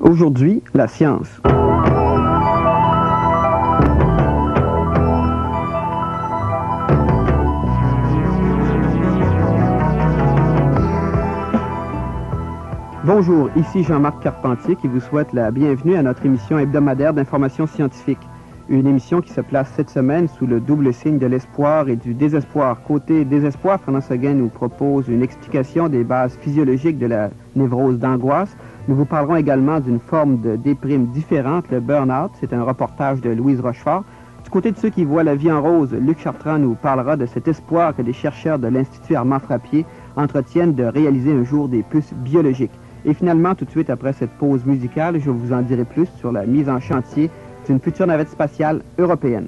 Aujourd'hui, la science. Bonjour, ici Jean-Marc Carpentier qui vous souhaite la bienvenue à notre émission hebdomadaire d'information scientifique. Une émission qui se place cette semaine sous le double signe de l'espoir et du désespoir. Côté désespoir, Fernand Seguin nous propose une explication des bases physiologiques de la névrose d'angoisse. Nous vous parlerons également d'une forme de déprime différente, le burn-out. C'est un reportage de Louise Rochefort. Du côté de ceux qui voient la vie en rose, Luc Chartrand nous parlera de cet espoir que des chercheurs de l'Institut Armand-Frappier entretiennent de réaliser un jour des puces biologiques. Et finalement, tout de suite après cette pause musicale, je vous en dirai plus sur la mise en chantier d'une future navette spatiale européenne.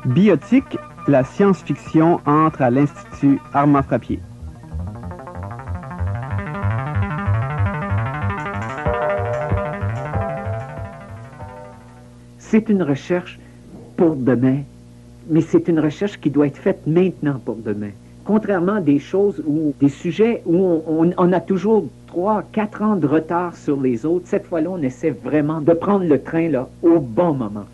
Biotique, la science-fiction entre à l'Institut Armand-Frappier. C'est une recherche pour demain, mais c'est une recherche qui doit être faite maintenant pour demain. Contrairement à des choses ou des sujets où on a toujours 3, 4 ans de retard sur les autres, cette fois-là, on essaie vraiment de prendre le train là, au bon moment.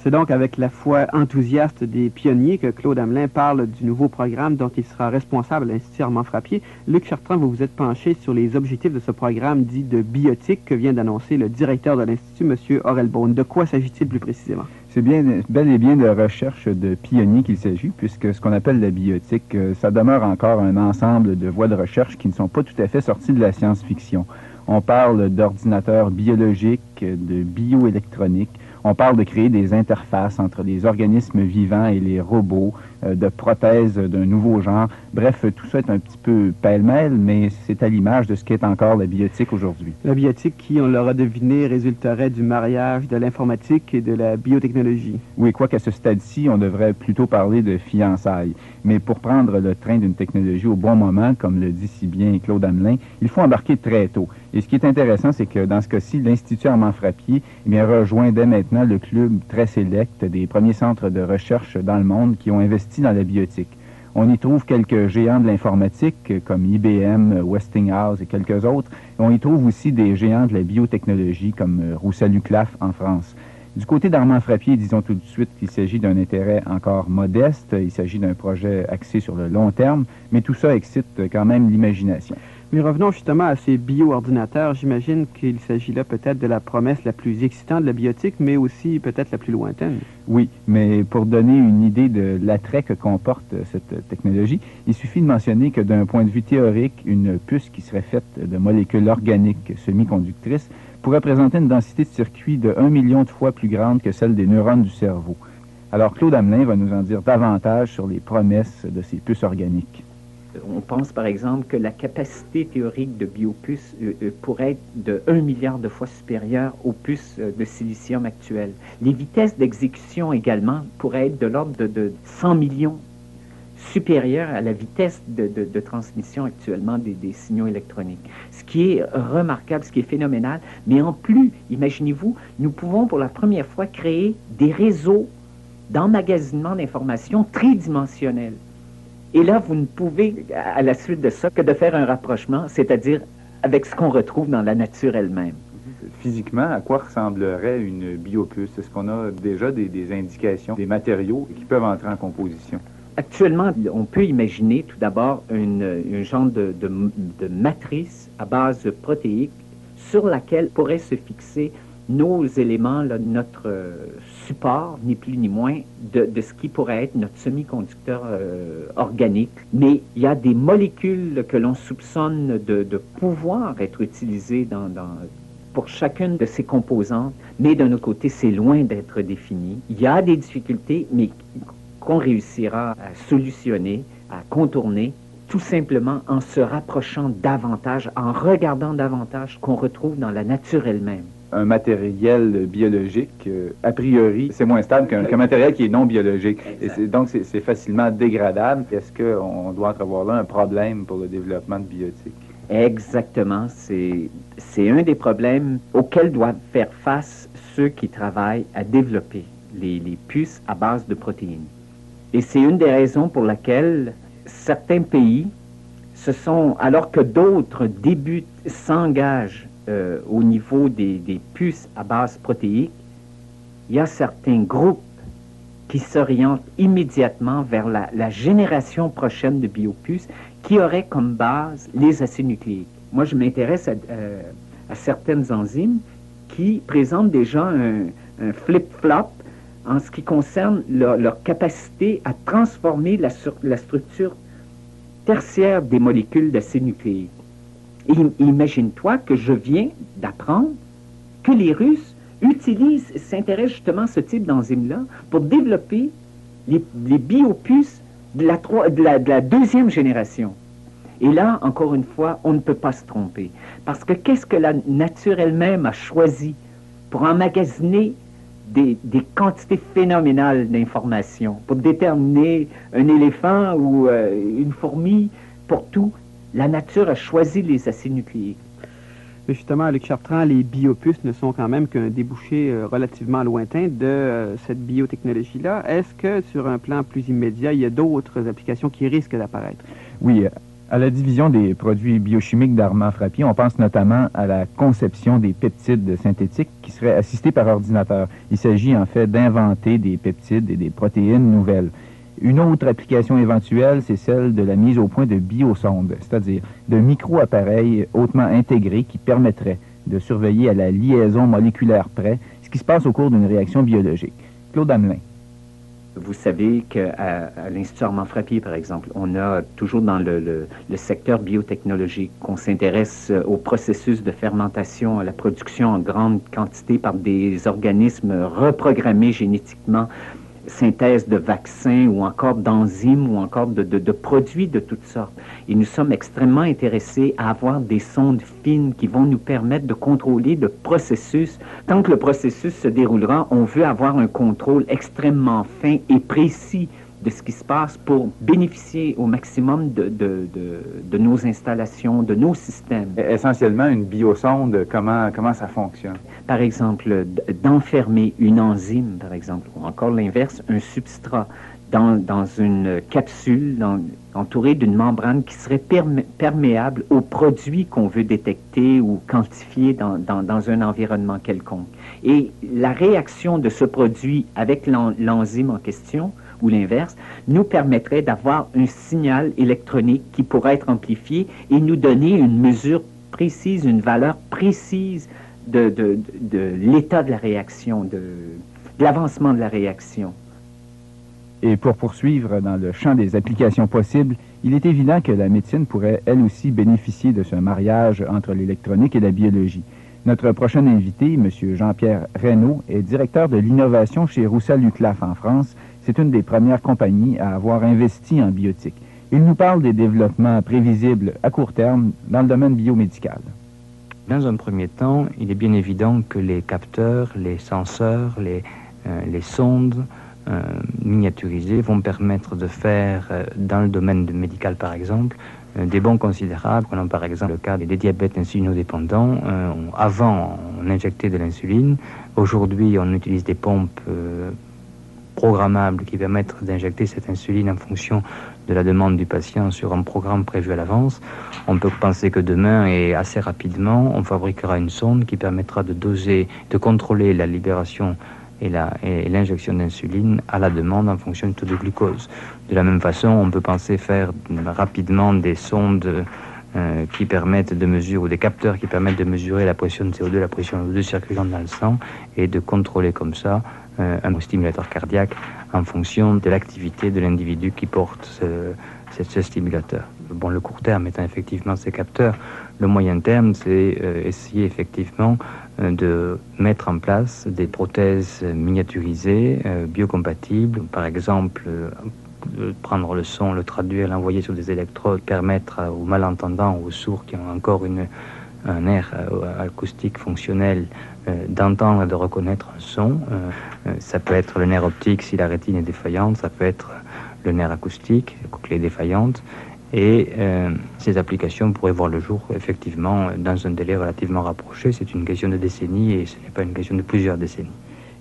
C'est donc avec la foi enthousiaste des pionniers que Claude Hamelin parle du nouveau programme dont il sera responsable à l'Institut Armand-Frappier. Luc Chartrand, vous vous êtes penché sur les objectifs de ce programme dit de biotique que vient d'annoncer le directeur de l'Institut, M. Orelbaum. De quoi s'agit-il plus précisément? C'est bel et bien de recherche de pionniers qu'il s'agit, puisque ce qu'on appelle la biotique, ça demeure encore un ensemble de voies de recherche qui ne sont pas tout à fait sorties de la science-fiction. On parle d'ordinateurs biologiques, de bioélectronique. On parle de créer des interfaces entre les organismes vivants et les robots, de prothèses d'un nouveau genre. Bref, tout ça est un petit peu pêle-mêle, mais c'est à l'image de ce qu'est encore la biotique aujourd'hui. La biotique qui, on l'aura deviné, résulterait du mariage de l'informatique et de la biotechnologie. Oui, quoi qu'à ce stade-ci, on devrait plutôt parler de fiançailles. Mais pour prendre le train d'une technologie au bon moment, comme le dit si bien Claude Hamelin, il faut embarquer très tôt. Et ce qui est intéressant, c'est que dans ce cas-ci, l'Institut Armand-Frappier rejoint dès maintenant le club très sélect des premiers centres de recherche dans le monde qui ont investi dans la biotique. On y trouve quelques géants de l'informatique comme IBM, Westinghouse et quelques autres. Et on y trouve aussi des géants de la biotechnologie comme Roussel-Uclaf en France. Du côté d'Armand-Frappier, disons tout de suite qu'il s'agit d'un intérêt encore modeste. Il s'agit d'un projet axé sur le long terme, mais tout ça excite quand même l'imagination. Mais revenons justement à ces bio-ordinateurs. J'imagine qu'il s'agit là peut-être de la promesse la plus excitante de la biotique, mais aussi peut-être la plus lointaine. Oui, mais pour donner une idée de l'attrait que comporte cette technologie, il suffit de mentionner que d'un point de vue théorique, une puce qui serait faite de molécules organiques semi-conductrices pourrait présenter une densité de circuit de 1 million de fois plus grande que celle des neurones du cerveau. Alors Claude Hamelin va nous en dire davantage sur les promesses de ces puces organiques. On pense par exemple que la capacité théorique de biopuces pourrait être de 1 milliard de fois supérieure aux puces de silicium actuelles. Les vitesses d'exécution également pourraient être de l'ordre de 100 millions supérieures à la vitesse de transmission actuellement des signaux électroniques. Ce qui est remarquable, ce qui est phénoménal, mais en plus, imaginez-vous, nous pouvons pour la première fois créer des réseaux d'emmagasinement d'informations tridimensionnels. Et là, vous ne pouvez, à la suite de ça, que de faire un rapprochement, c'est-à-dire avec ce qu'on retrouve dans la nature elle-même. Physiquement, à quoi ressemblerait une biopuce? Est-ce qu'on a déjà des indications, des matériaux qui peuvent entrer en composition? Actuellement, on peut imaginer tout d'abord un genre de matrice à base protéique sur laquelle pourraient se fixer nos éléments, là, notre support, ni plus ni moins, de ce qui pourrait être notre semi-conducteur organique. Mais il y a des molécules que l'on soupçonne de pouvoir être utilisées pour chacune de ces composantes, mais d'un autre côté, c'est loin d'être défini. Il y a des difficultés, mais qu'on réussira à solutionner, à contourner, tout simplement en se rapprochant davantage, en regardant davantage ce qu'on retrouve dans la nature elle-même. Un matériel biologique, a priori, c'est moins stable qu'un matériel qui est non biologique. Et donc, c'est facilement dégradable. Est-ce qu'on doit entrevoir là un problème pour le développement de biotique? Exactement. C'est un des problèmes auxquels doivent faire face ceux qui travaillent à développer les puces à base de protéines. Et c'est une des raisons pour laquelle certains pays alors que d'autres s'engagent au niveau des puces à base protéique, il y a certains groupes qui s'orientent immédiatement vers la génération prochaine de biopuces qui auraient comme base les acides nucléiques. Moi, je m'intéresse à certaines enzymes qui présentent déjà un flip-flop en ce qui concerne leur capacité à transformer la structure tertiaire des molécules d'acide nucléique. Et imagine-toi que je viens d'apprendre que les Russes s'intéressent justement à ce type d'enzyme-là pour développer les biopuces de la deuxième génération. Et là, encore une fois, on ne peut pas se tromper. Parce que qu'est-ce que la nature elle-même a choisi pour emmagasiner des quantités phénoménales d'informations, pour déterminer un éléphant ou une fourmi, pour tout? La nature a choisi les acides nucléiques. Mais justement, Luc Chartrand, les biopuces ne sont quand même qu'un débouché relativement lointain de cette biotechnologie-là. Est-ce que, sur un plan plus immédiat, il y a d'autres applications qui risquent d'apparaître? Oui, à la division des produits biochimiques d'Armand Frappier, on pense notamment à la conception des peptides synthétiques qui seraient assistés par ordinateur. Il s'agit en fait d'inventer des peptides et des protéines nouvelles. Une autre application éventuelle, c'est celle de la mise au point de biosondes, c'est-à-dire de micro-appareils hautement intégrés qui permettraient de surveiller à la liaison moléculaire près ce qui se passe au cours d'une réaction biologique. Claude Hamelin. Vous savez qu'à l'Institut Armand Frappier, par exemple, on a toujours dans le secteur biotechnologique qu'on s'intéresse au processus de fermentation, à la production en grande quantité par des organismes reprogrammés génétiquement, synthèse de vaccins ou encore d'enzymes ou encore de produits de toutes sortes. Et nous sommes extrêmement intéressés à avoir des sondes fines qui vont nous permettre de contrôler le processus. Tant que le processus se déroulera, on veut avoir un contrôle extrêmement fin et précis de ce qui se passe pour bénéficier au maximum de nos installations, de nos systèmes. Essentiellement, une biosonde, comment ça fonctionne? Par exemple, d'enfermer une enzyme, par exemple, ou encore l'inverse, un substrat dans une capsule entourée d'une membrane qui serait perméable aux produits qu'on veut détecter ou quantifier dans un environnement quelconque. Et la réaction de ce produit avec l'enzyme en question, ou l'inverse, nous permettrait d'avoir un signal électronique qui pourrait être amplifié et nous donner une mesure précise, une valeur précise de l'état de la réaction, de l'avancement de la réaction. Et pour poursuivre dans le champ des applications possibles, il est évident que la médecine pourrait, elle aussi, bénéficier de ce mariage entre l'électronique et la biologie. Notre prochain invité, M. Jean-Pierre Reynaud, est directeur de l'innovation chez Roussel-Uclaf en France. C'est une des premières compagnies à avoir investi en biotique. Il nous parle des développements prévisibles à court terme dans le domaine biomédical. Dans un premier temps, il est bien évident que les capteurs, les senseurs, les sondes miniaturisées vont permettre de faire, dans le domaine médical par exemple, des bons considérables. Prenons par exemple le cas des diabètes insulinodépendants. Avant, on injectait de l'insuline. Aujourd'hui, on utilise des pompes programmables qui permettent d'injecter cette insuline en fonction de la demande du patient sur un programme prévu à l'avance. On peut penser que demain et assez rapidement, on fabriquera une sonde qui permettra de doser, de contrôler la libération et l'injection d'insuline à la demande en fonction du taux de glucose. De la même façon, on peut penser faire rapidement des sondes qui permettent de mesurer, ou des capteurs qui permettent de mesurer la pression de CO2, la pression de CO2 circulant dans le sang, et de contrôler comme ça un stimulateur cardiaque en fonction de l'activité de l'individu qui porte ce stimulateur. Bon, le court terme étant effectivement ces capteurs, le moyen terme, c'est essayer effectivement de mettre en place des prothèses miniaturisées, biocompatibles, par exemple de prendre le son, le traduire, l'envoyer sur des électrodes, permettre aux malentendants ou aux sourds qui ont encore un air acoustique fonctionnel d'entendre et de reconnaître un son. Ça peut être le nerf optique si la rétine est défaillante, ça peut être le nerf acoustique, la cochlée défaillante. Et ces applications pourraient voir le jour, effectivement, dans un délai relativement rapproché. C'est une question de décennies et ce n'est pas une question de plusieurs décennies.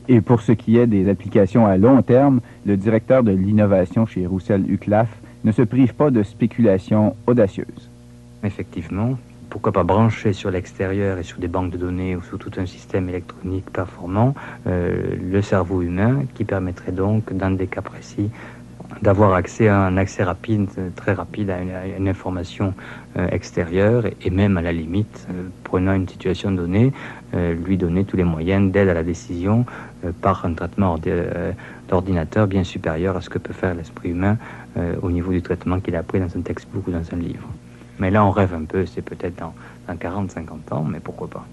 Et pour ce qui est des applications à long terme, le directeur de l'innovation chez Roussel Uclaf ne se prive pas de spéculations audacieuses. Effectivement, pourquoi pas brancher sur l'extérieur et sur des banques de données ou sur tout un système électronique performant le cerveau humain qui permettrait donc, dans des cas précis, d'avoir accès à un accès rapide, très rapide à une information extérieure et même à la limite, prenant une situation donnée, lui donner tous les moyens d'aide à la décision par un traitement d'ordinateur bien supérieur à ce que peut faire l'esprit humain au niveau du traitement qu'il a appris dans un textbook ou dans un livre. Mais là, on rêve un peu, c'est peut-être dans 40, 50 ans, mais pourquoi pas.